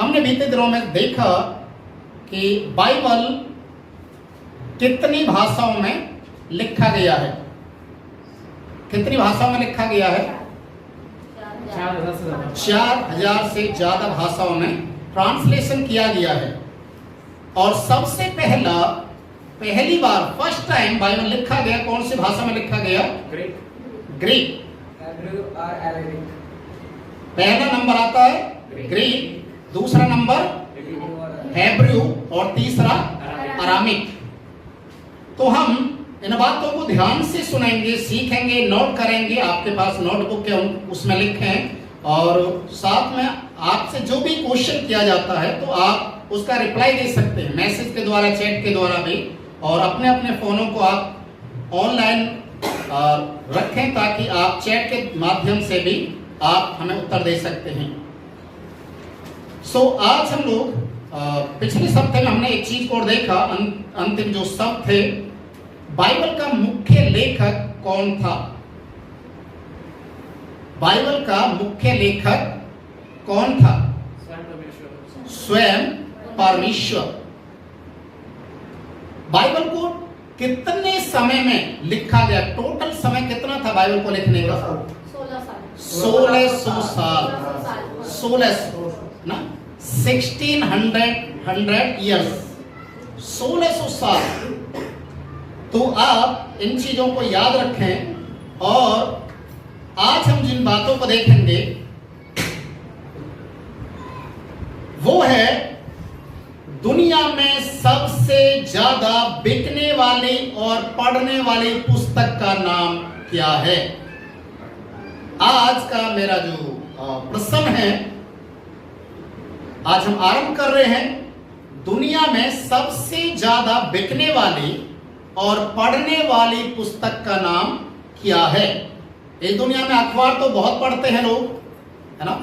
हमने बीते दिनों में देखा कि बाइबल कितनी भाषाओं में लिखा गया है। कितनी भाषाओं में लिखा गया है? 4000 से ज्यादा भाषाओं में ट्रांसलेशन किया गया है। और सबसे पहली बार फर्स्ट टाइम बाइबल लिखा गया कौन सी भाषा में लिखा गया? ग्रीक। पहला नंबर आता है ग्रीक, दूसरा नंबर हेब्रू और तीसरा अरामिक। तो हम इन बातों को ध्यान से सुनेंगे, सीखेंगे, नोट करेंगे। आपके पास नोटबुक है, उसमें लिखें। और साथ में आपसे जो भी क्वेश्चन किया जाता है तो आप उसका रिप्लाई दे सकते हैं मैसेज के द्वारा, चैट के द्वारा भी। और अपने अपने फोनों को आप ऑनलाइन रखें ताकि आप चैट के माध्यम से भी आप हमें उत्तर दे सकते हैं। आज हम लोग पिछले सप्ताह में हमने एक चीज को देखा, अंतिम जो शब्द थे, बाइबल का मुख्य लेखक कौन था? बाइबल का मुख्य लेखक कौन था? स्वयं परमेश्वर। बाइबल को कितने समय में लिखा गया? टोटल समय कितना था बाइबल को लिखने का? 1600 साल। 1600 ना, 1600 ईयर्स, 1600 साल। तो आप इन चीजों को याद रखें। और आज हम जिन बातों को देखेंगे वो है दुनिया में सबसे ज्यादा बिकने वाली और पढ़ने वाली पुस्तक का नाम क्या है। आज का मेरा जो प्रश्न है, आज हम आरंभ कर रहे हैं, दुनिया में सबसे ज्यादा बिकने वाली और पढ़ने वाली पुस्तक का नाम क्या है। इस दुनिया में अखबार तो बहुत पढ़ते हैं लोग, है ना,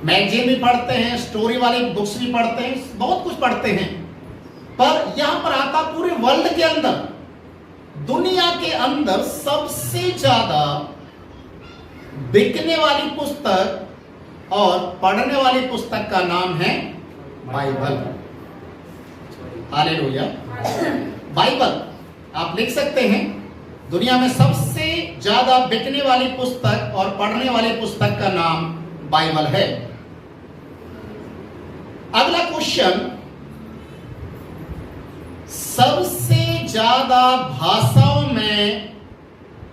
मैगजीन भी पढ़ते हैं, स्टोरी वाली बुक्स भी पढ़ते हैं, बहुत कुछ पढ़ते हैं। पर यहां पर आता पूरे वर्ल्ड के अंदर, दुनिया के अंदर सबसे ज्यादा बिकने वाली पुस्तक और पढ़ने वाली पुस्तक का नाम है बाइबल। हालेलुया। बाइबल आप लिख सकते हैं, दुनिया में सबसे ज्यादा बिकने वाली पुस्तक और पढ़ने वाली पुस्तक का नाम बाइबल है। अगला क्वेश्चन, सबसे ज्यादा भाषाओं में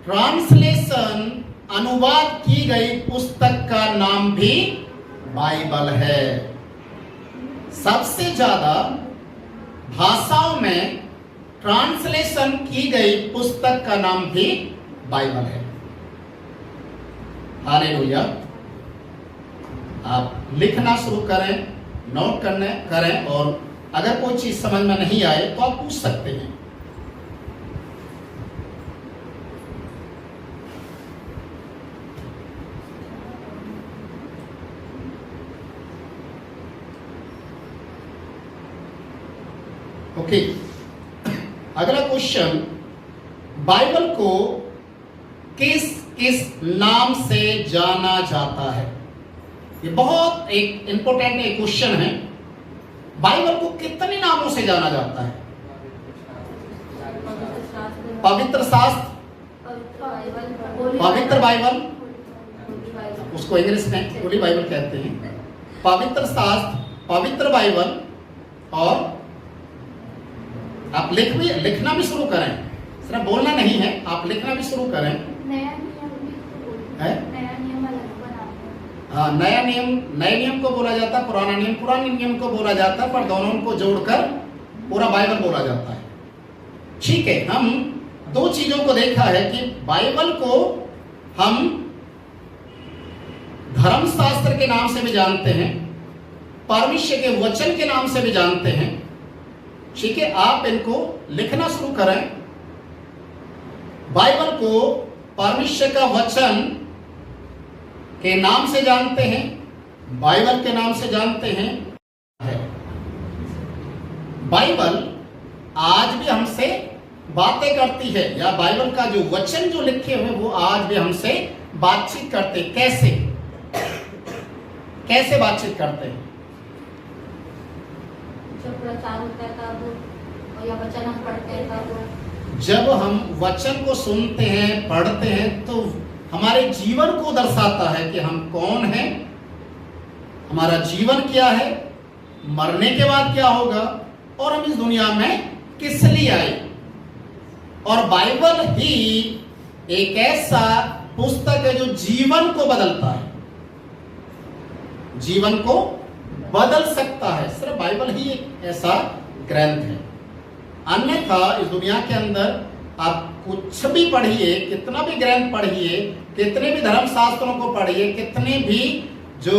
ट्रांसलेशन, अनुवाद की गई पुस्तक का नाम भी बाइबल है। सबसे ज्यादा भाषाओं में ट्रांसलेशन की गई पुस्तक का नाम भी बाइबल है। हालेलुया। आप लिखना शुरू करें, नोट करें, और अगर कोई चीज समझ में नहीं आए तो आप पूछ सकते हैं। ओके, अगला क्वेश्चन, बाइबल को किस किस नाम से जाना जाता है? ये बहुत एक इंपॉर्टेंट एक क्वेश्चन है। बाइबल को कितने नामों से जाना जाता है? पवित्र शास्त्र, पवित्र बाइबल, उसको इंग्लिश में होली बाइबल कहते हैं। पवित्र शास्त्र, पवित्र बाइबल, और आप लिखना भी शुरू करें, सिर्फ बोलना नहीं है, आप लिखना भी शुरू करें। नया नियम हाँ, नया नियम नए नियम को बोला जाता है, पुराना नियम पुराने नियम को बोला जाता है, पर दोनों को जोड़कर पूरा बाइबल बोला जाता है। ठीक है, हम दो चीजों को देखा है कि बाइबल को हम धर्मशास्त्र के नाम से भी जानते हैं, परमेश्वर के वचन के नाम से भी जानते हैं। ठीक है, आप इनको लिखना शुरू करें। बाइबल को परमेश्वर का वचन के नाम से जानते हैं, बाइबल के नाम से जानते हैं। बाइबल आज भी हमसे बातें करती है, या बाइबल का जो वचन जो लिखे हुए वो आज भी हमसे बातचीत करते। कैसे कैसे बातचीत करते हैं? परमेश्वर प्रचार होता है तब, और या वचन हम पढ़ते हैं तब। जब हम वचन को सुनते हैं, पढ़ते हैं, तो हमारे जीवन को दर्शाता है कि हम कौन हैं, हमारा जीवन क्या है, मरने के बाद क्या होगा, और हम इस दुनिया में किस लिए आए। और बाइबल ही एक ऐसा पुस्तक है जो जीवन को बदलता है, जीवन को बदल सकता है। सिर्फ बाइबल ही एक ऐसा ग्रंथ है। अन्यथा इस दुनिया के अंदर आप कुछ भी पढ़िए, कितना भी ग्रंथ पढ़िए, कितने भी धर्म शास्त्रों को पढ़िए, कितने भी जो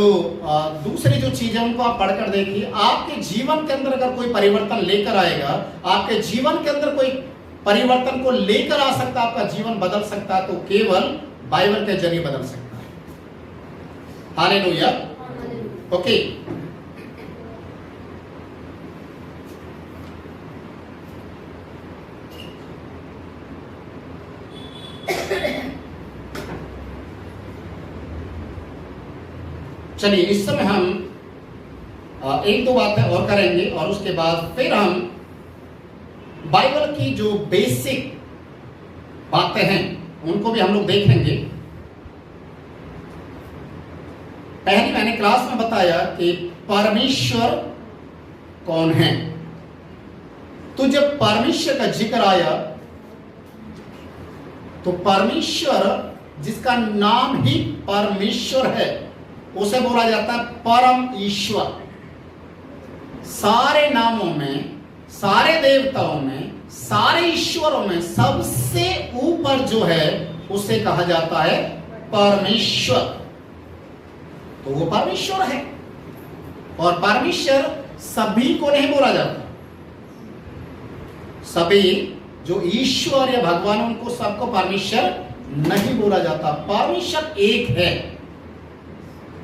दूसरी जो चीजें उनको आप पढ़कर देखिए, आपके जीवन के अंदर अगर कोई परिवर्तन लेकर आएगा, आपके जीवन के अंदर कोई परिवर्तन को लेकर आ सकता, आपका जीवन बदल सकता है, तो केवल बाइबल के जरिए बदल सकता है। हालेलुया। ओके, चलिए इस समय हम एक दो बातें और करेंगे और उसके बाद फिर हम बाइबल की जो बेसिक बातें हैं उनको भी हम लोग देखेंगे। पहली मैंने क्लास में बताया कि परमेश्वर कौन है। तो जब परमेश्वर का जिक्र आया तो परमेश्वर जिसका नाम ही परमेश्वर है उसे बोला जाता है परम ईश्वर। सारे नामों में, सारे देवताओं में, सारे ईश्वरों में सबसे ऊपर जो है उसे कहा जाता है परमेश्वर। तो वो परमेश्वर है और परमेश्वर सभी को नहीं बोला जाता। सभी जो ईश्वर या भगवान उनको सबको परमेश्वर नहीं बोला जाता। परमेश्वर एक है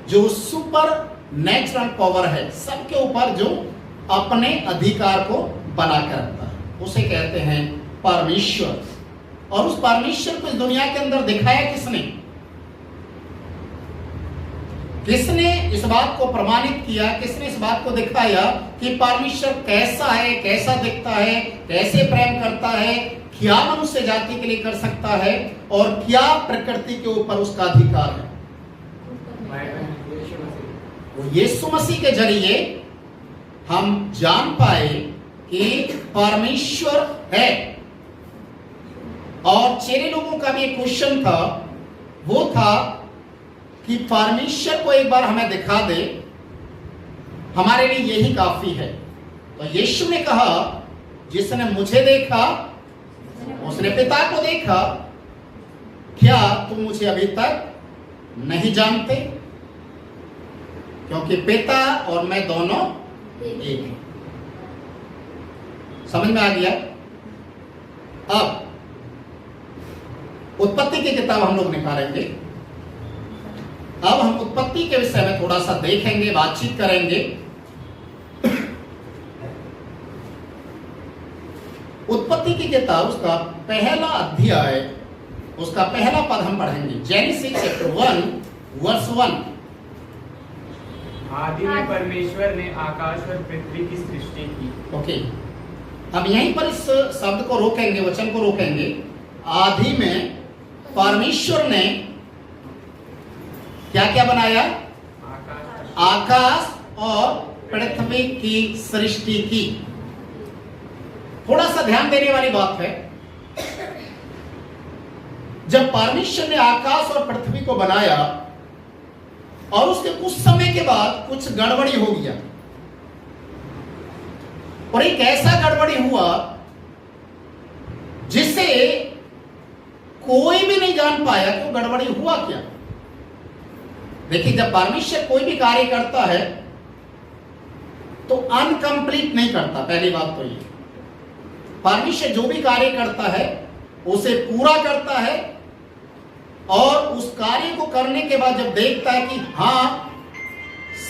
जो सुपर नेचुरल पावर है, सबके ऊपर जो अपने अधिकार को बनाकर रखता है, उसे कहते हैं परमेश्वर। और उस परमेश्वर को इस दुनिया के अंदर दिखाया किसने? किसने इस बात को प्रमाणित किया, किसने इस बात को दिखाया कि परमेश्वर कैसा है, कैसा दिखता है, कैसे प्रेम करता है, क्या मनुष्य जाति के लिए कर सकता है और क्या प्रकृति के ऊपर उसका अधिकार है। वो यीशु मसीह के जरिए हम जान पाए कि परमेश्वर है। और चेले लोगों का भी एक क्वेश्चन था, वो था कि परमेश्वर को एक बार हमें दिखा दे, हमारे लिए यही काफी है। तो यीशु ने कहा, जिसने मुझे देखा उसने पिता को देखा। क्या तुम मुझे अभी तक नहीं जानते? क्योंकि पिता और मैं दोनों एक हैं। समझ में आ गया? अब उत्पत्ति की किताब हम लोग निकालेंगे। अब हम उत्पत्ति के विषय में थोड़ा सा देखेंगे, बातचीत करेंगे। उत्पत्ति की किताब उसका पहला अध्याय, उसका पहला पद हम पढ़ेंगे। Genesis chapter 1 verse 1। आदि में परमेश्वर ने आकाश और पृथ्वी की सृष्टि की। ओके, हम यहीं पर इस शब्द को रोकेंगे, वचन को रोकेंगे। आदि में परमेश्वर ने क्या क्या बनाया? आकाश और पृथ्वी की सृष्टि की। थोड़ा सा ध्यान देने वाली बात है, जब परमेश्वर ने आकाश और पृथ्वी को बनाया और उसके कुछ समय के बाद कुछ गड़बड़ी हो गया, और एक ऐसा गड़बड़ी हुआ जिसे कोई भी नहीं जान पाया कि वो गड़बड़ी हुआ क्या। देखिए, जब परमेश्वर कोई भी कार्य करता है तो अनकंप्लीट नहीं करता। पहली बात तो ये, परमेश्वर जो भी कार्य करता है उसे पूरा करता है, और उस कार्य को करने के बाद जब देखता है कि हाँ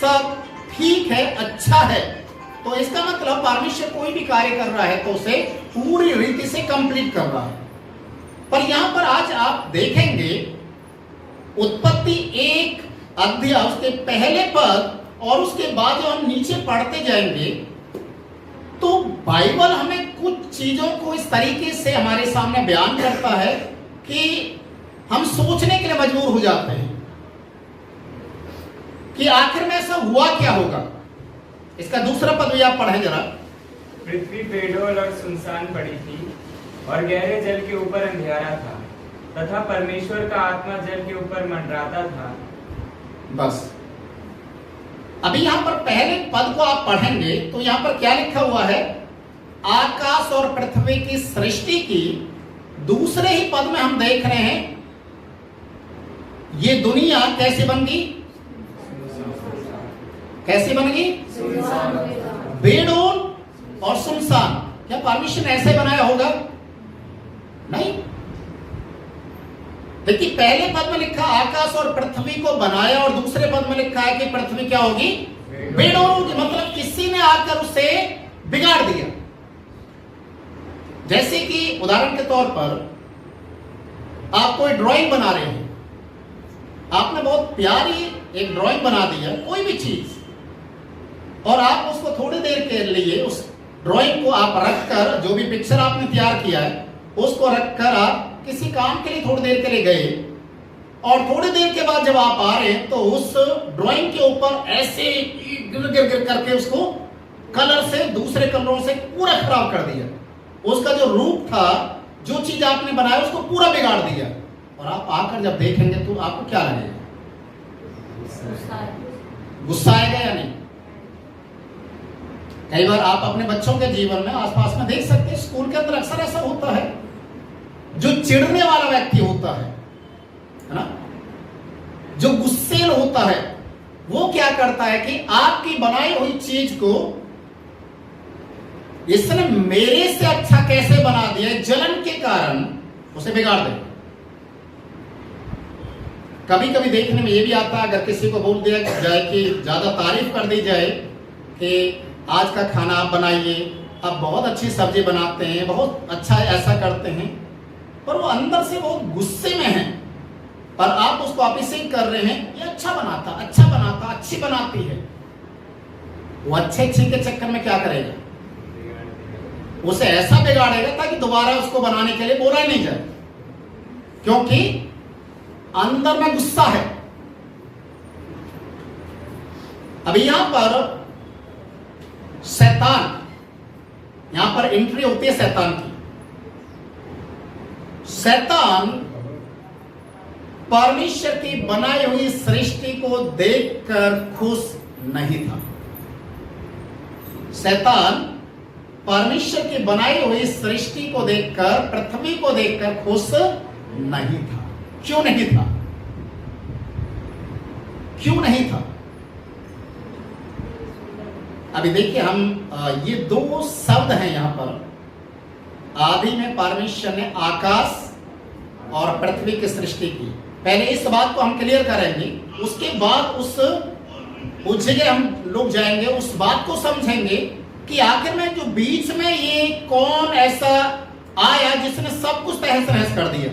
सब ठीक है, अच्छा है, तो इसका मतलब परमेश्वर कोई भी कार्य कर रहा है तो उसे पूरी रीति से कंप्लीट कर रहा है। पर यहां पर आज आप देखेंगे उत्पत्ति 1 अध्याय उसके पहले पद और उसके बाद जो हम नीचे पढ़ते जाएंगे बाइबल हमें कुछ चीजों को इस तरीके से हमारे सामने बयान करता है कि हम सोचने के लिए मजबूर हो जाते हैं कि आखिर में ऐसा हुआ क्या होगा। इसका दूसरा पद भी आप पढ़ें जरा। पृथ्वी बेडौल और सुनसान पड़ी थी और गहरे जल के ऊपर अंधियारा था तथा परमेश्वर का आत्मा जल के ऊपर मंडराता था। बस अभी यहां पर पहले पद को आप पढ़ेंगे तो यहां पर क्या लिखा हुआ है, आकाश और पृथ्वी की सृष्टि की। दूसरे ही पद में हम देख रहे हैं ये दुनिया कैसे बन गई, कैसे बन गई, बेडौल और सुनसान। क्या परमेश्वर ने ऐसे बनाया होगा? नहीं। देखिए पहले पद में लिखा आकाश और पृथ्वी को बनाया और दूसरे पद में लिखा है कि पृथ्वी क्या होगी, बेडौल होगी। मतलब किसी ने आकर उसे बिगाड़ दिया। जैसे कि उदाहरण के तौर पर आप कोई ड्राइंग बना रहे हैं, आपने बहुत प्यारी एक ड्राइंग बना दी है कोई भी चीज, और आप उसको थोड़ी देर के लिए उस ड्राइंग को आप रखकर, जो भी पिक्चर आपने तैयार किया है उसको रखकर आप किसी काम के लिए थोड़ी देर के लिए गए, और थोड़ी देर के बाद जब आप आ रहे हैं तो उस ड्राइंग के ऊपर ऐसे गिर गिर गिर करके उसको कलर से, दूसरे कलरों से पूरा खराब कर दिया। उसका जो रूप था, जो चीज आपने बनाया उसको पूरा बिगाड़ दिया। और आप आकर जब देखेंगे तो आपको क्या लगेगा? गुस्सा आएगा या नहीं? कई बार आप अपने बच्चों के जीवन में आसपास में देख सकते हैं, स्कूल के अंदर अक्सर ऐसा होता है, जो चिढ़ने वाला व्यक्ति होता है ना, जो गुस्सेल होता है, वो क्या करता है कि आपकी बनाई हुई चीज को इसने मेरे से अच्छा कैसे बना दिया, जलन के कारण उसे बिगाड़ दे। कभी कभी देखने में ये भी आता है, अगर किसी को बोल दिया जाए कि ज्यादा तारीफ कर दी जाए कि आज का खाना आप बनाइए, आप बहुत अच्छी सब्जी बनाते हैं, बहुत अच्छा ऐसा करते हैं, पर वो अंदर से बहुत गुस्से में है, और आप उसको अप्रिशिएट कर रहे हैं, ये अच्छा बनाता, अच्छी बनाती है। वो अच्छे के चक्कर में क्या करेगा, उसे ऐसा बिगाड़ेगा ताकि दोबारा उसको बनाने के लिए बोला ही नहीं जाए, क्योंकि अंदर में गुस्सा है। अभी यहां पर शैतान, यहां पर एंट्री होती है शैतान की। शैतान परमेश्वर की बनाई हुई सृष्टि को देखकर खुश नहीं था। शैतान परमेश्वर की बनाई हुई सृष्टि को देखकर, पृथ्वी को देखकर खुश नहीं था। क्यों नहीं था? क्यों नहीं था? अभी देखिए हम ये दो शब्द हैं यहां पर। आदि में परमेश्वर ने आकाश और पृथ्वी की सृष्टि की। पहले इस बात को हम क्लियर करेंगे, उसके बाद उस जगह हम लोग जाएंगे, उस बात को समझेंगे कि आखिर में जो बीच में ये कौन ऐसा आया जिसने सब कुछ तहस नहस कर दिया।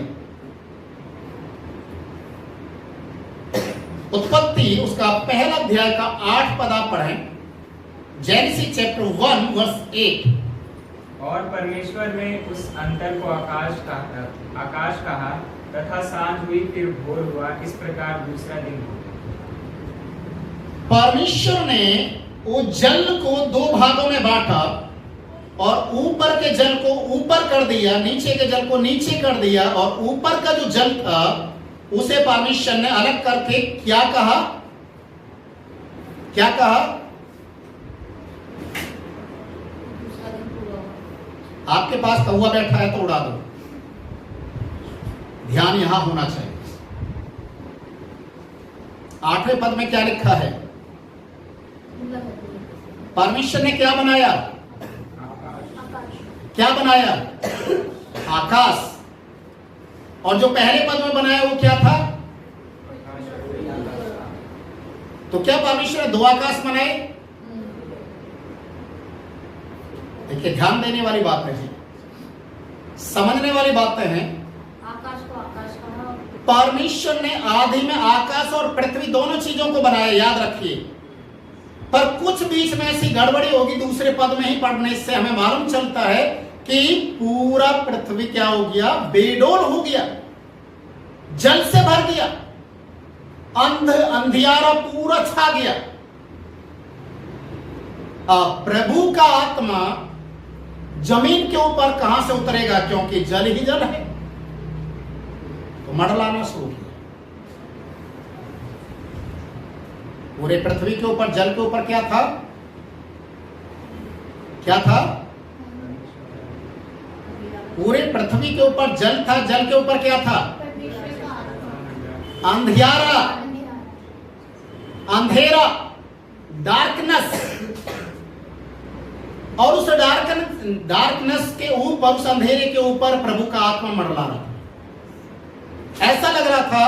उत्पत्ति उसका पहला अध्याय का 8 पद आप पढ़ें। Genesis chapter 1 verse 8। और परमेश्वर ने उस अंतर को आकाश कहा तथा सांझ हुई, फिर भोर हुआ। इस प्रकार दूसरा दिन हुआ। परमेश्वर ने वो जल को 2 भागों में बांटा और ऊपर के जल को ऊपर कर दिया, नीचे के जल को नीचे कर दिया, और ऊपर का जो जल था उसे परमेश्वर ने अलग करके क्या कहा? क्या कहा? आपके पास कौवा बैठा है तो उड़ा दो, ध्यान यहां होना चाहिए। 8वें पद में क्या लिखा है? परमेश्वर ने क्या बनाया? क्या बनाया? आकाश। और जो पहले पद में बनाया वो क्या था? तो क्या परमेश्वर ने 2 आकाश बनाए? देखिए ध्यान देने वाली बात है, समझने वाली बातें हैं। आकाश को आकाश कहा। परमेश्वर ने आदि में आकाश और पृथ्वी दोनों चीजों को बनाया, याद रखिए। पर कुछ बीच में ऐसी गड़बड़ी होगी दूसरे पद में ही पढ़ने से हमें मालूम चलता है कि पूरा पृथ्वी क्या हो गया, बेडोल हो गया, जल से भर गया, अंधियारा पूरा छा गया। अब प्रभु का आत्मा जमीन के ऊपर कहां से उतरेगा, क्योंकि जल ही जल है, तो मंडलाना शुरू किया। पूरे पृथ्वी के ऊपर, जल के ऊपर क्या था, क्या था? पूरे पृथ्वी के ऊपर जल था, जल के ऊपर क्या था? अंधियारा, अंधेरा, डार्कनेस। और उस डार्कनेस के ऊपर, उस अंधेरे के ऊपर प्रभु का आत्मा मंडला रहा था। ऐसा लग रहा था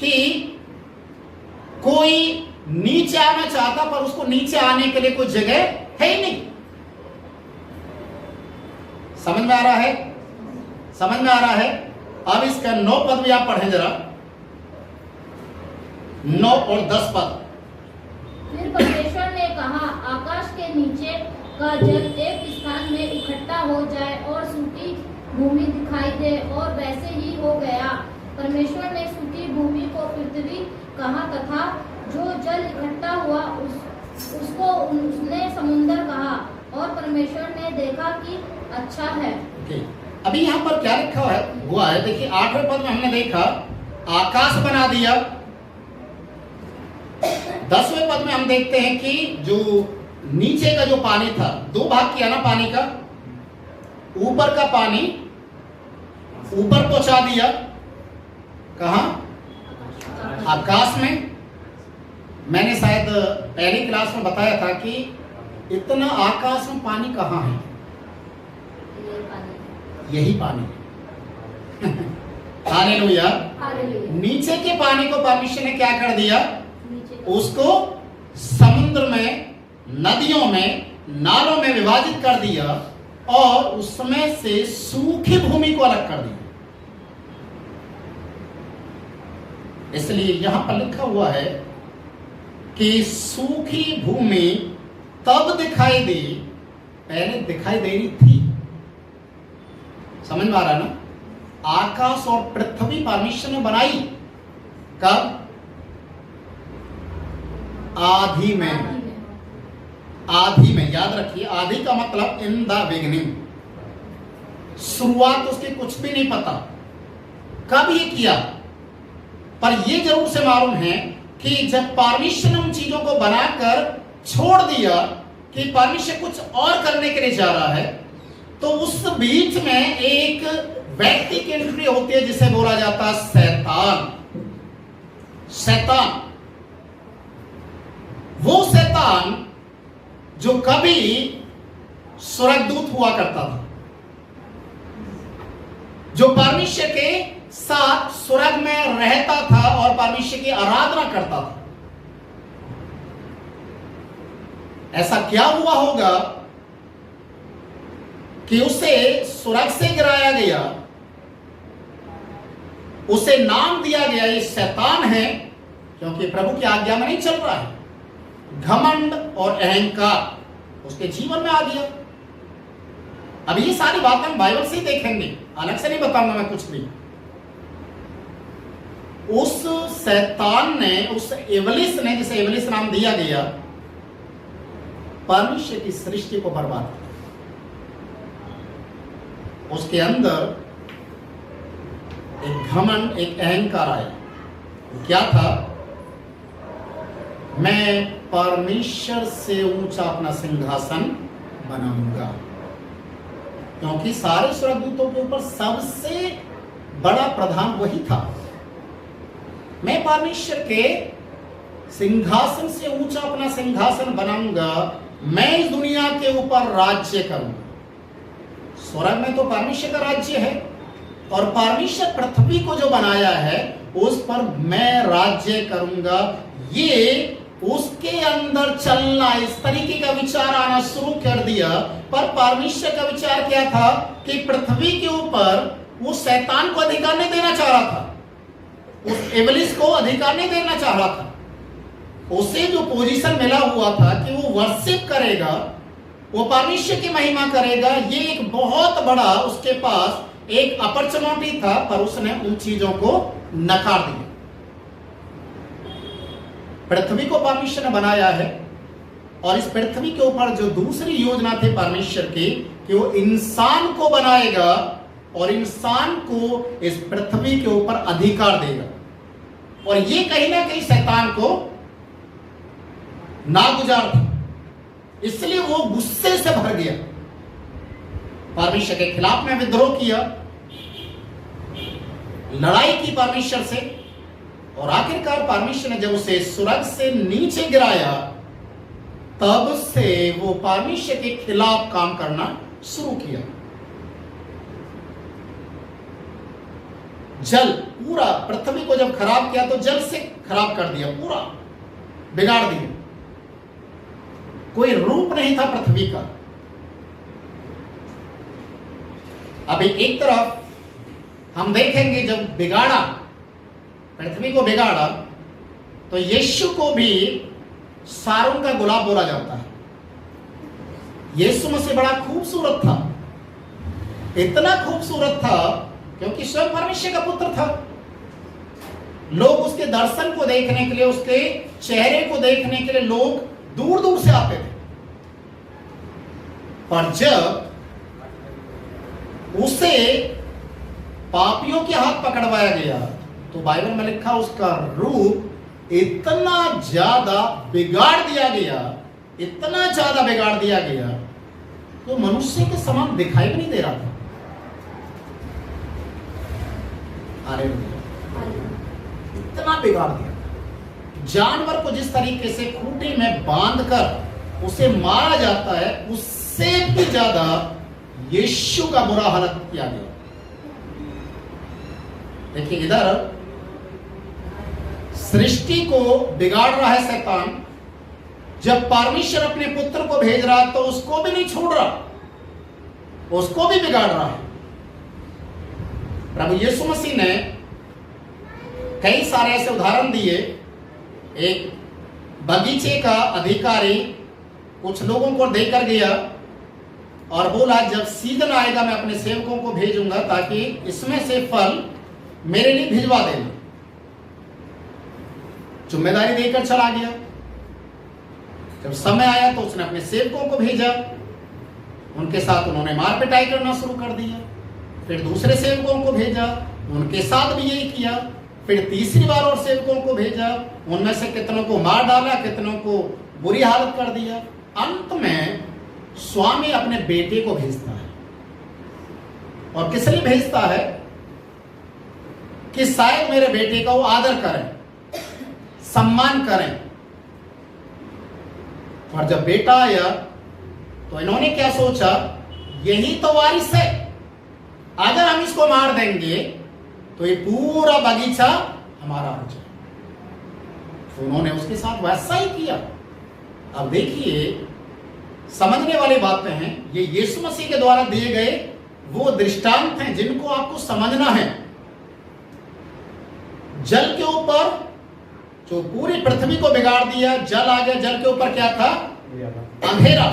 कि कोई नीचे आना चाहता, पर उसको नीचे आने के लिए कोई जगह है ही नहीं। समझ में आ रहा है? समझ में आ रहा है? अब इसका 9 पद भी आप पढ़ें जरा, 9 और 10 पद। फिर परमेश्वर ने कहा, आकाश के नीचे का जल एक स्थान में इकट्ठा हो जाए और सूखी भूमि दिखाई दे, और वैसे ही हो गया। परमेश्वर ने सूखी भूमि को पृथ्वी कहा तथा जो जल इकट्ठा हुआ उसको उसने समुद्र कहा, और परमेश्वर ने देखा कि अच्छा है। अभी यहाँ पर क्या लिखा हुआ है देखिए, 8वें पद में हमने देखा आकाश बना दिया। 10वें पद में हम देखते हैं कि जो नीचे का जो पानी था, 2 भाग किया ना पानी का, ऊपर का पानी ऊपर पहुंचा दिया, कहां? आकाश में। मैंने शायद पहली क्लास में बताया था कि इतना आकाश में पानी कहां है, यही पानी। हालेलुया। नीचे के पानी को परमेश्वर ने क्या कर दिया, उसको समुद्र में, नदियों में, नालों में विभाजित कर दिया, और उसमें से सूखी भूमि को अलग कर दिया। इसलिए यहां पर लिखा हुआ है कि सूखी भूमि तब दिखाई दी, पहले दिखाई दे रही थी। समझ में आ रहा है ना? आकाश और पृथ्वी परमेश्वर ने बनाई कब? आदि में। आदि में, याद रखिए, आदि का मतलब इन द बिगिनिंग, शुरुआत उसकी कुछ भी नहीं पता कब ये किया। पर यह जरूर से मालूम है कि जब परमेश्वर ने उन चीजों को बनाकर छोड़ दिया कि परमेश्वर कुछ और करने के लिए जा रहा है, तो उस बीच में एक व्यक्ति की एंट्री होती है जिसे बोला जाता है शैतान। शैतान, वो शैतान जो कभी स्वर्गदूत हुआ करता था, जो परमेश्वर के साथ स्वर्ग में रहता था और परमेश्वर की आराधना करता था। ऐसा क्या हुआ होगा कि उसे स्वर्ग से गिराया गया, उसे नाम दिया गया ये शैतान है, क्योंकि प्रभु की आज्ञा में नहीं चल रहा है। घमंड और अहंकार उसके जीवन में आ गया। अब ये सारी बातें हम बाइबल से ही देखेंगे, अलग से नहीं बताऊंगा मैं कुछ भी। उस शैतान ने, उस इब्लिस ने, जिसे इब्लिस नाम दिया गया, परमेश्वर की सृष्टि को बर्बाद किया। उसके अंदर एक घमंड, एक अहंकार आया। क्या था? मैं परमेश्वर से ऊंचा अपना सिंहासन बनाऊंगा, क्योंकि सारे स्वर्गदूतों के ऊपर सबसे बड़ा प्रधान वही था। मैं परमेश्वर के सिंहासन से ऊंचा अपना सिंहासन बनाऊंगा, मैं इस दुनिया के ऊपर राज्य करूंगा। स्वर्ग में तो परमेश्वर का राज्य है, और परमेश्वर पृथ्वी को जो बनाया है उस पर मैं राज्य करूंगा। ये उसके अंदर चलना, इस तरीके का विचार आना शुरू कर दिया। पर परमेश्वर का विचार क्या था कि पृथ्वी के ऊपर वो शैतान को अधिकार नहीं देना चाह रहा था, उस इब्लिस को अधिकार नहीं देना चाह रहा था। उसे जो पोजीशन मिला हुआ था कि वो वर्शिप करेगा, वो परमेश्वर की महिमा करेगा, ये एक बहुत बड़ा उसके पास एक अपॉर्चुनिटी था, पर उसने उन चीजों को नकार दिया। पृथ्वी को परमेश्वर ने बनाया है और इस पृथ्वी के ऊपर जो दूसरी योजना थी परमेश्वर की कि वो इंसान को बनाएगा और इंसान को इस पृथ्वी के ऊपर अधिकार देगा, और ये कहीं ना कहीं शैतान को नागुजार था, इसलिए वो गुस्से से भर गया, परमेश्वर के खिलाफ में विद्रोह किया, लड़ाई की परमेश्वर से, और आखिरकार परमेश्वर ने जब उसे स्वर्ग से नीचे गिराया तब से वो परमेश्वर के खिलाफ काम करना शुरू किया। जल पूरा पृथ्वी को जब खराब किया तो जल से खराब कर दिया, पूरा बिगाड़ दिया, कोई रूप नहीं था पृथ्वी का। अभी एक तरफ हम देखेंगे जब बिगाड़ा, पृथ्वी को बिगाड़ा, तो यीशु को भी सारों का गुलाब बोला जाता है। यीशु मसीह बड़ा खूबसूरत था, इतना खूबसूरत था क्योंकि स्वयं परमेश्वर का पुत्र था। लोग उसके दर्शन को देखने के लिए, उसके चेहरे को देखने के लिए लोग दूर दूर से आते थे, पर जब उसे पापियों के हाथ पकड़वाया गया तो बाइबल में लिखा उसका रूप इतना ज्यादा बिगाड़ दिया गया, इतना ज्यादा बिगाड़ दिया गया तो मनुष्य के समान दिखाई भी नहीं दे रहा था। अरे इतना बिगाड़ दिया। जानवर को जिस तरीके से खूंटे में बांधकर उसे मारा जाता है, उससे भी ज्यादा यीशु का बुरा हालत किया गया। देखिए इधर सृष्टि को बिगाड़ रहा है शैतान, जब परमेश्वर अपने पुत्र को भेज रहा तो उसको भी नहीं छोड़ रहा, उसको भी बिगाड़ रहा है। प्रभु यीशु मसीह ने कई सारे ऐसे उदाहरण दिए। एक बगीचे का अधिकारी कुछ लोगों को देकर गया और बोला जब सीजन आएगा मैं अपने सेवकों को भेजूंगा ताकि इसमें से फल मेरे लिए भिजवा देना। जिम्मेदारी देकर चला गया। जब समय आया तो उसने अपने सेवकों को भेजा, उनके साथ उन्होंने मार पिटाई करना शुरू कर दिया। फिर दूसरे सेवकों को भेजा, उनके साथ भी यही किया। फिर तीसरी बार और सेवकों को भेजा, उनमें से कितनों को मार डाला, कितनों को बुरी हालत कर दिया। अंत में स्वामी अपने बेटे को भेजता है, और किस लिए भेजता है कि शायद मेरे बेटे का वो आदर करें, सम्मान करें। और जब बेटा आया तो इन्होंने क्या सोचा, यही तो वारिस है, अगर हम इसको मार देंगे तो ये पूरा बगीचा हमारा हो जाए। तो उन्होंने उसके साथ वैसा ही किया। अब देखिए समझने वाली बातें हैं, ये यीशु मसीह के द्वारा दिए गए वो दृष्टांत हैं जिनको आपको समझना है। जल के ऊपर जो पूरी पृथ्वी को बिगाड़ दिया, जल आ गया, जल के ऊपर क्या था, अंधेरा।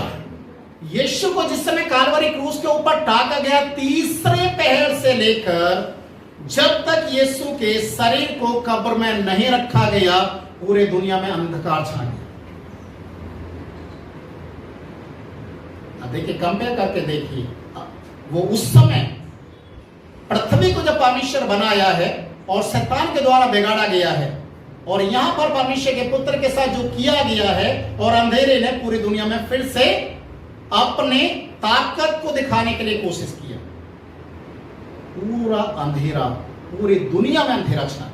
यीशु को जिस समय कालवरी क्रूस के ऊपर टाका गया, तीसरे पहर से लेकर जब तक यीशु के शरीर को कब्र में नहीं रखा गया, पूरे दुनिया में अंधकार छा गया। अब देखिए कंपेयर करके देखिए, वो उस समय पृथ्वी को जब परमेश्वर बनाया है और शैतान के द्वारा बिगाड़ा गया है, और यहां पर परमेश्वर के पुत्र के साथ जो किया गया है, और अंधेरे ने पूरी दुनिया में फिर से अपने ताकत को दिखाने के लिए कोशिश किया। पूरा अंधेरा, पूरी दुनिया में अंधेरा छा गया।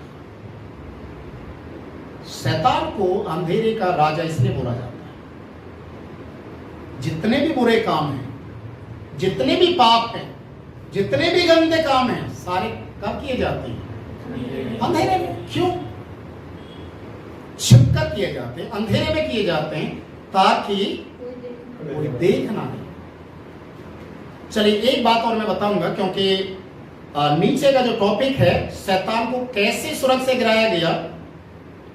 शैतान को अंधेरे का राजा इसलिए बोला जाता है, जितने भी बुरे काम हैं, जितने भी पाप हैं, जितने भी गंदे काम हैं, सारे कब किए जाते हैं, अंधेरे में। क्यों छिपकर किए जाते हैं, अंधेरे में किए जाते हैं, ताकि कोई देख ना दे। चलिए एक बात और मैं बताऊंगा, क्योंकि नीचे का जो टॉपिक है, शैतान को कैसे स्वर्ग से गिराया गया,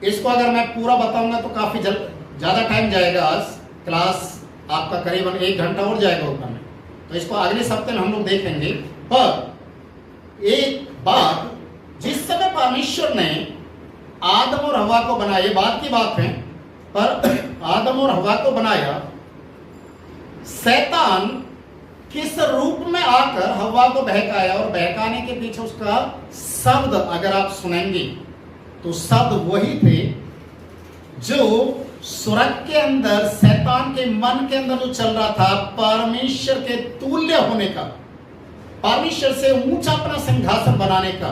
इसको अगर मैं पूरा बताऊंगा तो काफी ज्यादा टाइम जाएगा। आज क्लास आपका करीबन 1 घंटा और जाएगा ऊपर में, तो इसको अगले सप्ताह में हम लोग देखेंगे। पर एक बात, जिस समय परमेश्वर ने आदम और हवा को बनाया, ये बात की बात है, पर आदम और हवा को बनाया, शैतान किस रूप में आकर हवा को बहकाया, और बहकाने के पीछे उसका शब्द अगर आप सुनेंगे तो शब्द वही थे जो स्वर्ग के अंदर शैतान के मन के अंदर जो चल रहा था, परमेश्वर के तुल्य होने का, परमेश्वर से ऊंचा अपना सिंहासन बनाने का,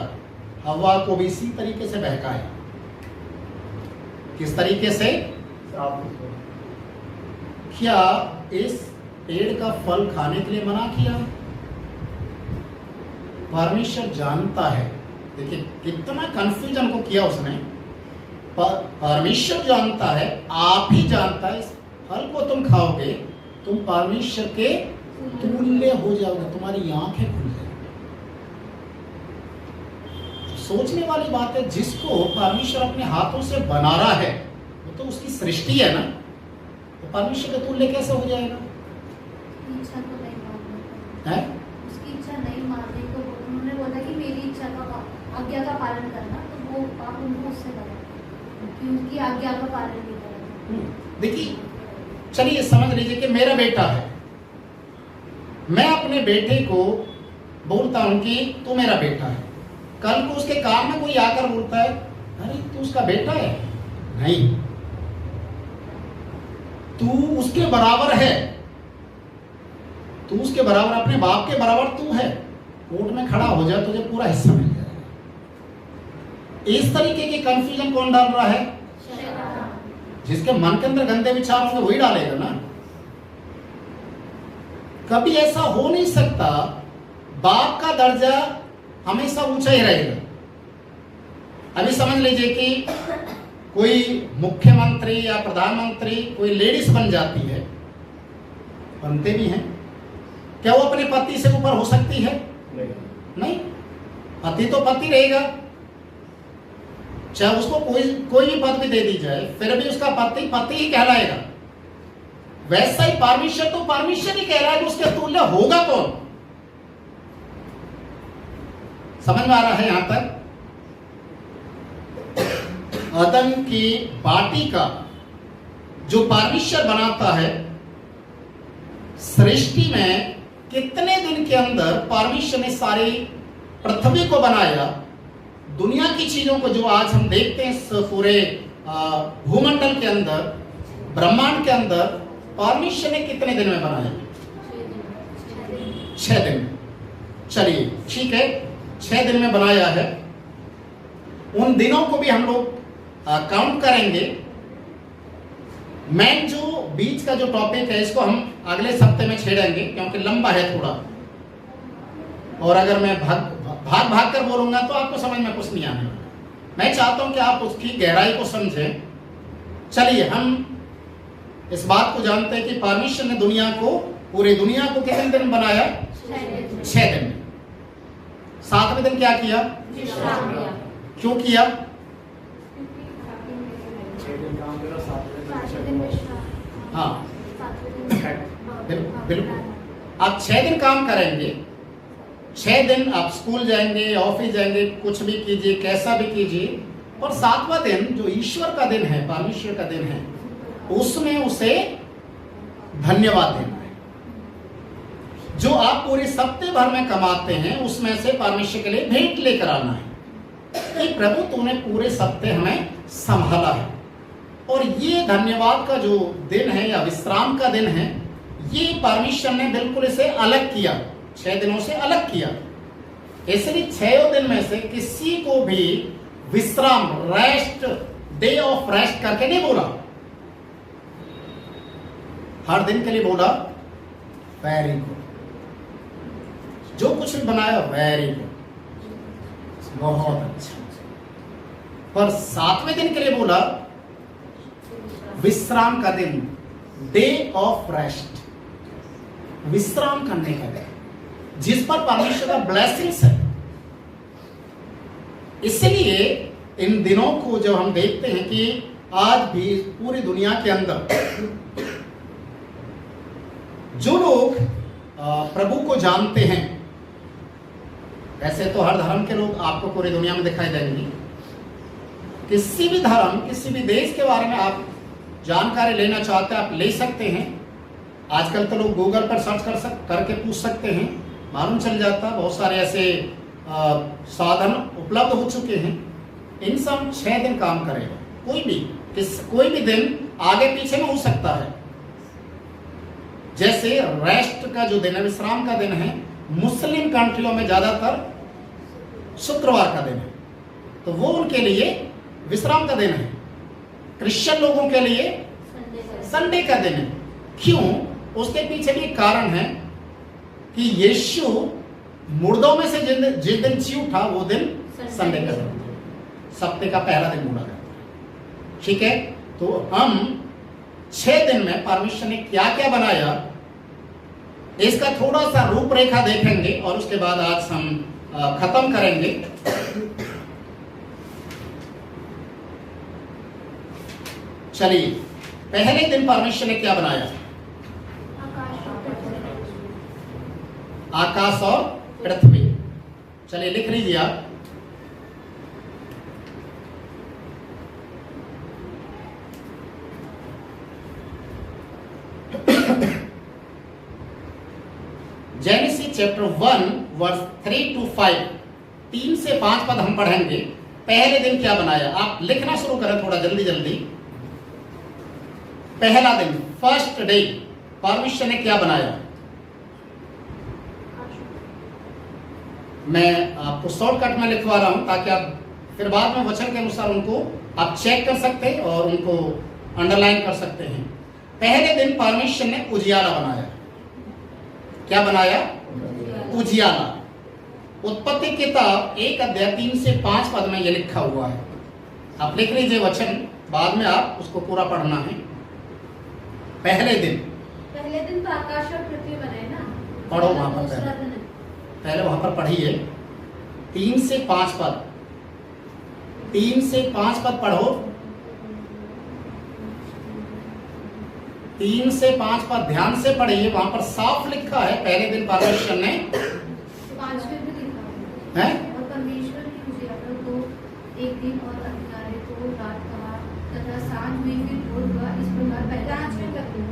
हवा को भी इसी तरीके से बहकाया। किस तरीके से? क्या इस पेड़ का फल खाने के लिए मना किया? परमेश्वर जानता है। देखिए कितना कंफ्यूजन को किया उसने। परमेश्वर जानता है, आप ही जानता है, इस फल को तुम खाओगे तुम परमेश्वर के तुल्य हो जाओगे, तुम्हारी आंखें खुल जाएंगी। सोचने वाली बात है, जिसको परमेश्वर अपने हाथों से बना रहा है वो तो उसकी सृष्टि है ना, तो परमेश्वर के तुल्य कैसे हो जाएगा? इच्छा तो नहीं मानने है? उसकी इच्छा नहीं मानने को उन्होंने बोला कि मेरी इच्छा का आज्ञा का पालन करना, तो वो आप उनको उससे करें कि उनकी आज्ञा का पालन नहीं करें। देखिए चलिए समझ लीजिए कि मेरा बेटा है, मैं अपने बेटे को बोलता हूं कि तू मेरा बेटा है, कल को उसके काम में कोई आकर बोलता है अरे तू उसका बेटा है, नहीं, तू उसके बराबर है, तू उसके बराबर, अपने बाप के बराबर तू है, कोर्ट में खड़ा हो जाए तुझे पूरा हिस्सा मिल जाएगा। इस तरीके के कंफ्यूजन कौन डाल रहा है? जिसके मन के अंदर गंदे विचार होंगे वही डालेगा ना। कभी ऐसा हो नहीं सकता, बाप का दर्जा हमेशा ऊंचा ही रहेगा। अभी समझ लीजिए कि कोई मुख्यमंत्री या प्रधानमंत्री कोई लेडीज बन जाती है, बनते भी हैं, क्या वो अपने पति से ऊपर हो सकती है? नहीं, पति तो पति रहेगा, चाहे उसको कोई भी पद भी दे दी जाए फिर भी उसका पति पति ही कहलाएगा। वैसा ही परमेश्वर तो परमेश्वर ही कहलाएगा, उसके तुल्य होगा कौन? समझ में आ रहा है यहां तक? अदम की बाटी का जो परमेश्वर बनाता है, सृष्टि में कितने दिन के अंदर परमेश्वर ने सारी पृथ्वी को बनाया, दुनिया की चीजों को जो आज हम देखते हैं इस पूरे भूमंडल के अंदर, ब्रह्मांड के अंदर, परमेश्वर ने कितने दिन में बनाया? 6 दिन। चलिए ठीक है, 6 दिन में बनाया है। उन दिनों को भी हम लोग काउंट करेंगे। मेन जो बीच का जो टॉपिक है इसको हम अगले सप्ताह में छेड़ेंगे क्योंकि लंबा है थोड़ा, और अगर मैं भाग कर बोलूंगा तो आपको समझ में कुछ नहीं आने। मैं चाहता हूं कि आप उसकी गहराई को समझें। चलिए हम इस बात को जानते हैं कि परमेश्वर ने दुनिया को, पूरी दुनिया को कितने दिन बनाया? 6 दिन। 7वें दिन क्या किया? क्यों किया? हाँ बिल्कुल, आप 6 दिन काम करेंगे, 6 दिन आप स्कूल जाएंगे, ऑफिस जाएंगे, कुछ भी कीजिए, कैसा भी कीजिए, और 7वां दिन जो ईश्वर का दिन है, परमेश्वर का दिन है, उसमें उसे धन्यवाद देना है। जो आप पूरे सप्ताह भर में कमाते हैं उसमें से परमेश्वर के लिए भेंट लेकर आना है कि प्रभु तूने पूरे सप्ताह हमें संभाला है। और ये धन्यवाद का जो दिन है या विश्राम का दिन है, ये परमेश्वर ने बिल्कुल इसे अलग किया, 6 दिनों से अलग किया। इसलिए 6 दिन में से किसी को भी विश्राम, रेस्ट, डे ऑफ रेस्ट करके नहीं बोला, हर दिन के लिए बोला वेरी गुड, जो कुछ भी बनाया वेरी गुड, बहुत अच्छा। पर 7वें दिन के लिए बोला विश्राम का दिन, डे ऑफ रेस्ट, विश्राम करने का दिन, जिस पर परमेश्वर का ब्लेसिंग्स है। इसलिए इन दिनों को जब हम देखते हैं कि आज भी पूरी दुनिया के अंदर जो लोग प्रभु को जानते हैं, ऐसे तो हर धर्म के लोग आपको पूरी दुनिया में दिखाई देंगे, किसी भी धर्म किसी भी देश के बारे में आप जानकारी लेना चाहते हैं आप ले सकते हैं। आजकल तो लोग गूगल पर सर्च करके पूछ सकते हैं, मालूम चल जाता। बहुत सारे ऐसे साधन उपलब्ध हो चुके हैं। इन सब 6 दिन काम करेगा। कोई भी दिन आगे पीछे में हो सकता है। जैसे रेस्ट का जो दिन है, विश्राम का दिन है, मुस्लिम कंट्रियों में ज्यादातर शुक्रवार का दिन है, तो वो उनके लिए विश्राम का दिन है। क्रिश्चियन लोगों के लिए संडे का दिन है। क्यों? उसके पीछे भी एक कारण है कि यीशु मुर्दों में से जिस दिन जी उठा वो दिन संडे का दिन, सप्ताह का पहला दिन बोला जाता है। ठीक है, तो हम 6 दिन में परमेश्वर ने क्या क्या बनाया इसका थोड़ा सा रूपरेखा देखेंगे और उसके बाद आज हम खत्म करेंगे। चलिए, पहले दिन परमेश्वर ने क्या बनाया? आकाश और पृथ्वी। चलिए लिख लीजिए आप। जेनेसिस चैप्टर 1 वर्स 3 to 5, 3 से 5 पद हम पढ़ेंगे। पहले दिन क्या बनाया? आप लिखना शुरू करें थोड़ा जल्दी जल्दी। पहला दिन, फर्स्ट डे, परमेश्वर ने क्या बनाया? मैं आपको शॉर्टकट में लिखवा रहा हूं ताकि आप फिर बाद में वचन के अनुसार उनको आप चेक कर सकते हैं और उनको अंडरलाइन कर सकते हैं। पहले दिन परमेश्वर ने उजियाला बनाया। क्या बनाया? उजियाला। उत्पत्ति किताब 1 अध्याय 3 से 5 पद में यह लिखा हुआ है। आप लिख लीजिए वचन, बाद में आप उसको पूरा पढ़ना है। पहले दिन तो आकाश और पृथ्वी बनाए ना। पढ़ो वहां पर, पहले वहां पर पढ़िए 3 से 5 पद। 3 से 5 पद पढ़ो। 3 से 5 पद ध्यान से पढ़िए। वहां पर साफ लिखा है पहले दिन परमेश्वर ने 5 में भी लिखा है और परमेश्वर ने उजियाला को एक दिन और अंधियारे को रात कहा तथा सांझ में फिर भोर हुआ। इस प्रकार पहला 5वें पद में,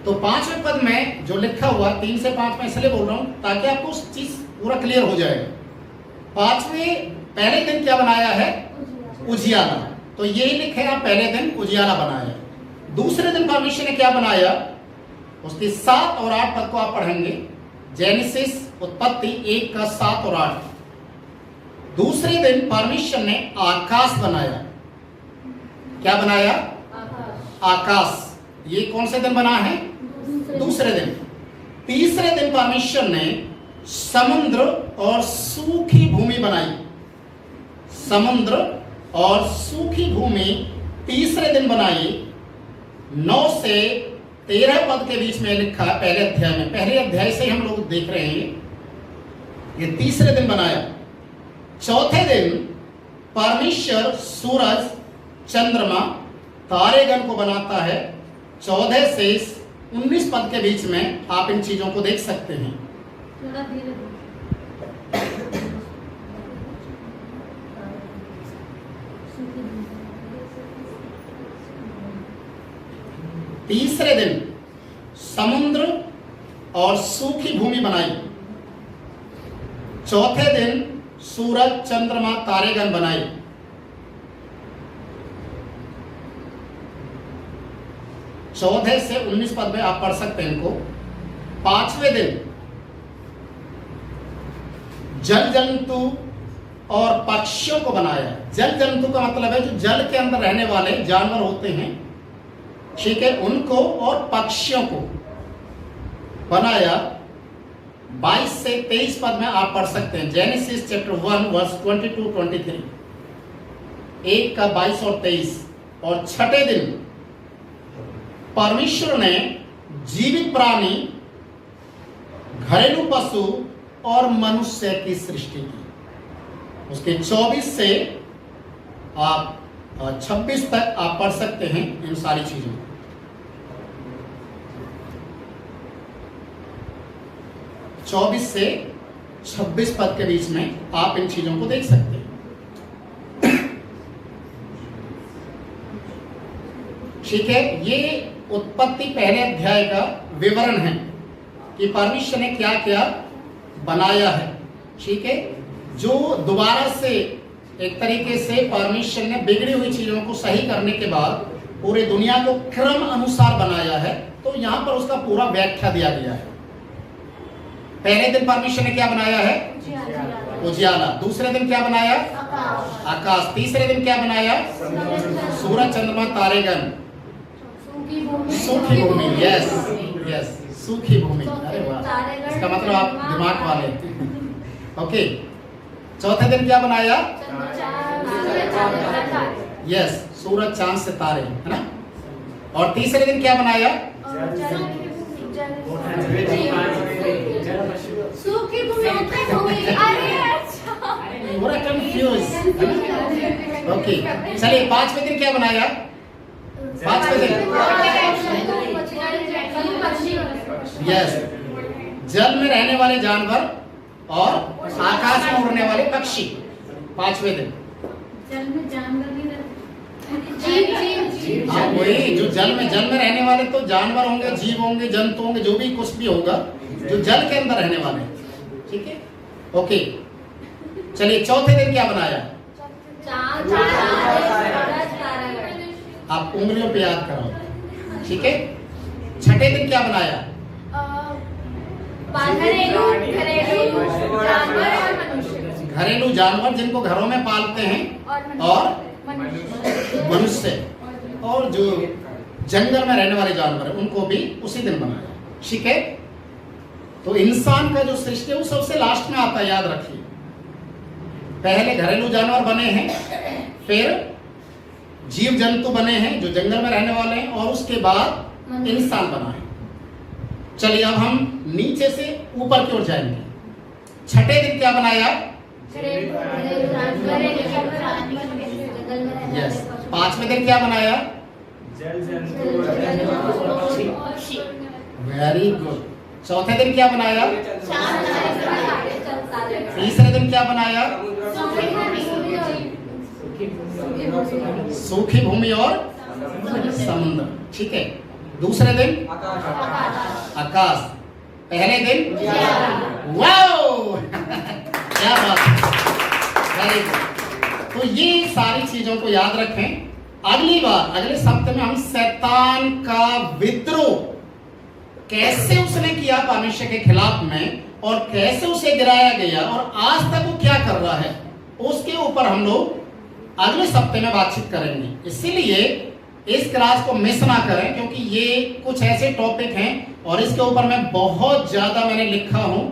तो 5वें पद में जो लिखा हुआ 3 से 5 में इसलिए बोल रहा हूं ताकि आपको उस चीज पूरा क्लियर हो जाएगा। 5वें पहले दिन क्या बनाया है? उजियाला। तो यही लिखेगा पहले दिन उजियाला बनाया। दूसरे दिन परमेश्वर ने क्या बनाया? उसके 7 और 8 पद को आप पढ़ेंगे। जेनेसिस उत्पत्ति 1 का 7 और 8। दूसरे दिन परमेश्वर ने आकाश बनाया। क्या बनाया? आकाश। ये कौन से दिन बना है? दूसरे दिन। तीसरे दिन परमेश्वर ने समुद्र और सूखी भूमि बनाई। समुद्र और सूखी भूमि तीसरे दिन बनाई। 9 से 13 पद के बीच में लिखा है पहले अध्याय में। पहले अध्याय से हम लोग देख रहे हैं ये तीसरे दिन बनाया। चौथे दिन परमेश्वर सूरज, चंद्रमा, तारेगण को बनाता है। 14 से 19 पद के बीच में आप इन चीजों को देख सकते हैं। थोड़ा धीरे तीसरे दिन समुद्र और सूखी भूमि बनाई। चौथे दिन सूरज, चंद्रमा, तारेगण बनाए। चौदह से 19 पद में आप पढ़ सकते हैं इनको। 5वें दिन जल जंतु और पक्षियों को बनाया। जल जंतु का मतलब है जो जल के अंदर रहने वाले जानवर होते हैं, ठीक है, उनको और पक्षियों को बनाया। 22 से 23 पद में आप पढ़ सकते हैं। जेनेसिस चैप्टर 1 वर्स 22-23, 1 का 22 और 23। और छठे दिन परमेश्वर ने जीवित प्राणी, घरेलू पशु और मनुष्य की सृष्टि की। उसके 24 से आप 26 तक आप पढ़ सकते हैं इन सारी चीजों को। 24 से 26 पद के बीच में आप इन चीजों को देख सकते हैं। ठीक है, ये उत्पत्ति पहले अध्याय का विवरण है कि परमेश्वर ने क्या क्या बनाया है। ठीक है, जो दोबारा से एक तरीके से परमेश्वर ने बिगड़ी हुई चीजों को सही करने के बाद पूरे दुनिया को क्रम अनुसार बनाया है, तो यहां पर उसका पूरा व्याख्या दिया गया है। पहले दिन परमेश्वर ने क्या बनाया है? उजियाला। दूसरे दिन क्या बनाया? आकाश। तीसरे दिन क्या बनाया? सूरज, चंद्रमा, तारेगण, सूखी भूमि। यस यस, सूखी भूमि। अरे वाह, इसका मतलब आप दिमाग वाले। ओके, चौथे दिन क्या बनाया? यस, सूरज, चांद, सितारे, है ना। और तीसरे दिन क्या बनाया? सूखी भूमि। पूरा कंफ्यूज। ओके, चलिए पांचवें दिन क्या बनाया? पांचवें दिन यस, जल में रहने वाले जानवर और आकाश में उड़ने वाले पक्षी। पांचवें दिन जल में जानवर भी रहते, हाँ वही, जो जल में रहने वाले तो जानवर होंगे, जीव होंगे, जंतु होंगे, जो भी कुछ भी होगा जो जल के अंदर रहने वाले। ठीक है, ओके। चलिए चौथे दिन क्या बनाया? आप उंगलियों पे याद करो। ठीक है, छठे दिन क्या बनाया? घरेलू जानवर जिनको घरों में पालते हैं और मनुष्य, और जो जंगल में रहने वाले जानवर हैं उनको भी उसी दिन बनाया। ठीक है, तो इंसान का जो सृष्टि है वो सबसे लास्ट में आता है, याद रखिए। पहले घरेलू जानवर बने हैं, फिर जीव जंतु बने हैं जो जंगल में रहने वाले हैं, और उसके बाद इंसान बना है। चलिए अब हम नीचे से ऊपर की ओर जाएंगे। छठे दिन क्या बनाया? यस। पांचवें दिन क्या बनाया? जल जंतु। Very good. चौथे दिन क्या बनाया? तीसरे दिन क्या बनाया? सूखी भूमि और समुद्र। ठीक है, दूसरे दिन आकाश। पहले दिन वाओ क्या बात है, वेरी गुड। तो ये सारी चीजों को याद रखें। अगली बार अगले सप्ताह में हम शैतान का विद्रोह कैसे उसने किया परमेश्वर के खिलाफ में, और कैसे उसे गिराया गया, और आज तक वो क्या कर रहा है, उसके ऊपर हम लोग अगले सप्ताह में बातचीत करेंगे। इसीलिए इस क्लास को मिस ना करें, क्योंकि ये कुछ ऐसे टॉपिक हैं और इसके ऊपर मैं बहुत ज्यादा मैंने लिखा हूं,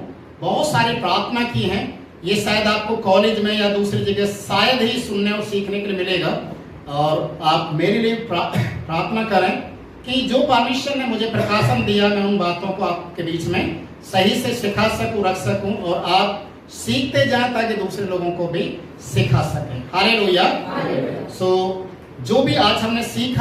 बहुत सारी प्रार्थना की हैं। ये शायद आपको कॉलेज में या दूसरी जगह शायद ही सुनने और सीखने के लिए मिलेगा, और आप मेरे लिए प्रार्थना करें कि जो परमेश्वर ने मुझे प्रकाशन दिया, मैं उन बातों को आपके बीच में सही से सिखा सकूं, रख सकूं, और आप सीखते जाएं ताकि दूसरे लोगों को भी सिखा सकें। हालेलुया। सो जो भी आज हमने सीखा